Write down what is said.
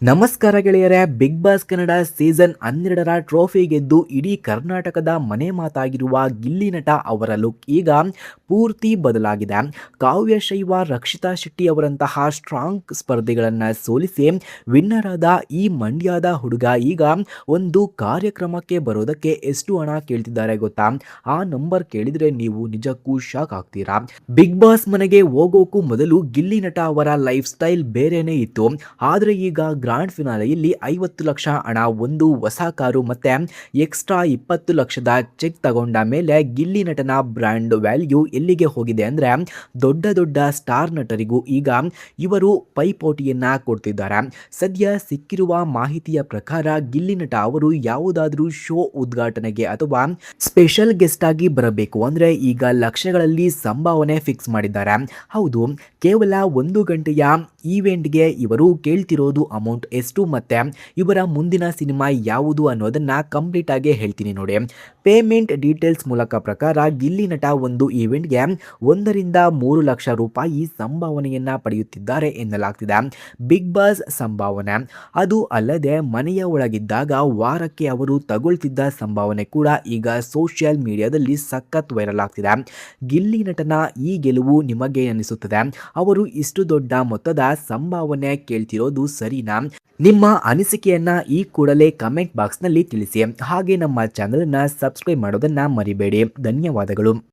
ನಮಸ್ಕಾರ ಗೆಳೆಯರೇ, Bigg Boss Kannada season 12ರ ಟ್ರೋಫಿ ಗೆದ್ದು ಇಡೀ ಕರ್ನಾಟಕದ ಮನೆ ಮಾತಾಗಿರುವ ಗಿಲ್ಲಿ ನಟ ಅವರ ಲುಕ್ ಈಗ ಪೂರ್ತಿ ಬದಲಾಗಿದೆ. ಕಾವ್ಯ ಶೈವ, ರಕ್ಷಿತಾ ಶೆಟ್ಟಿ ಅವರಂತಹ ಸ್ಟ್ರಾಂಗ್ ಸ್ಪರ್ಧಿಗಳನ್ನು ಸೋಲಿಸಿ ವಿನ್ನರ್ ಆದ ಈ ಮಂಡ್ಯದ ಹುಡುಗ ಈಗ ಒಂದು ಕಾರ್ಯಕ್ರಮಕ್ಕೆ ಬರೋದಕ್ಕೆ ಎಷ್ಟು ಹಣ ಕೇಳ್ತಿದ್ದಾರೆ ಗೊತ್ತಾ? ಆ ನಂಬರ್ ಕೇಳಿದ್ರೆ ನೀವು ನಿಜಕ್ಕೂ ಶಾಕ್ ಆಗ್ತೀರಾ. ಬಿಗ್ ಬಾಸ್ ಮನೆಗೆ ಹೋಗೋಕ್ಕೂ ಮೊದಲು ಗಿಲ್ಲಿ ನಟ ಅವರ ಲೈಫ್ ಸ್ಟೈಲ್ ಬೇರೆನೇ ಇತ್ತು. ಆದರೆ ಈಗ ಗ್ರಾಂಡ್ ಫಿನಾಲೆಯಲ್ಲಿ 50 ಲಕ್ಷ ಹಣ, ಒಂದು ಹೊಸ ಕಾರು ಮತ್ತೆ ಎಕ್ಸ್ಟ್ರಾ 20 ಲಕ್ಷದ ಚೆಕ್ ತಗೊಂಡ ಮೇಲೆ ಗಿಲ್ಲಿ ನಟನ ಬ್ರ್ಯಾಂಡ್ ವ್ಯಾಲ್ಯೂ ಎಲ್ಲಿಗೆ ಹೋಗಿದೆ ಅಂದ್ರೆ ದೊಡ್ಡ ದೊಡ್ಡ ಸ್ಟಾರ್ ನಟರಿಗೂ ಈಗ ಇವರು ಪೈಪೋಟಿಯನ್ನ ಕೊಡ್ತಿದ್ದಾರೆ. ಸದ್ಯ ಸಿಕ್ಕಿರುವ ಮಾಹಿತಿಯ ಪ್ರಕಾರ ಗಿಲ್ಲಿ ನಟ ಅವರು ಯಾವುದಾದ್ರೂ ಶೋ ಉದ್ಘಾಟನೆಗೆ ಅಥವಾ ಸ್ಪೆಷಲ್ ಗೆಸ್ಟ್ ಆಗಿ ಬರಬೇಕು ಅಂದ್ರೆ ಈಗ ಲಕ್ಷಗಳಲ್ಲಿ ಸಂಭಾವನೆ ಫಿಕ್ಸ್ ಮಾಡಿದ್ದಾರೆ. ಹೌದು, ಕೇವಲ 1 ಗಂಟೆಯ ಈವೆಂಟ್ಗೆ ಇವರು ಕೇಳ್ತಿರೋದು ಅಮೌಂಟ್ ಎಷ್ಟು ಮತ್ತೆ ಇವರ ಮುಂದಿನ ಸಿನಿಮಾ ಯಾವುದು ಅನ್ನೋದನ್ನ ಕಂಪ್ಲೀಟ್ ಆಗಿ ಹೇಳ್ತೀನಿ ನೋಡಿ. ಪೇಮೆಂಟ್ ಡೀಟೇಲ್ಸ್ ಮೂಲಕ ಪ್ರಕಾರ ಗಿಲ್ಲಿ ನಟ ಒಂದು ಈವೆಂಟ್ಗೆ 1 ರಿಂದ 3 ಲಕ್ಷ ರೂಪಾಯಿ ಸಂಭಾವನೆಯನ್ನ ಪಡೆಯುತ್ತಿದ್ದಾರೆ ಎನ್ನಲಾಗ್ತಿದೆ. ಬಿಗ್ ಬಾಸ್ ಸಂಭಾವನೆ ಅದು ಅಲ್ಲದೆ ಮನೆಯ ಒಳಗಿದ್ದಾಗ ವಾರಕ್ಕೆ ಅವರು ತಗೊಳ್ತಿದ್ದ ಸಂಭಾವನೆ ಕೂಡ ಈಗ ಸೋಷಿಯಲ್ ಮೀಡಿಯಾದಲ್ಲಿ ಸಖತ್ ವೈರಲ್ ಆಗ್ತಿದೆ. ಗಿಲ್ಲಿ ನಟನ ಈ ಗೆಲುವು ನಿಮಗೆ ಅನಿಸುತ್ತದೆ? ಅವರು ಇಷ್ಟು ದೊಡ್ಡ ಮೊತ್ತದ ಸಂಭಾವನೆ ಕೇಳ್ತಿರೋದು ಸರಿನಾ? ನಿಮ್ಮ ಅನಿಸಿಕೆಯನ್ನ ಈ ಕೂಡಲೇ ಕಮೆಂಟ್ ಬಾಕ್ಸ್ನಲ್ಲಿ ತಿಳಿಸಿ. ಹಾಗೆ ನಮ್ಮ ಚಾನೆಲ್ನ ಸಬ್ಸ್ಕ್ರೈಬ್ ಮಾಡೋದನ್ನ ಮರಿಬೇಡಿ. ಧನ್ಯವಾದಗಳು.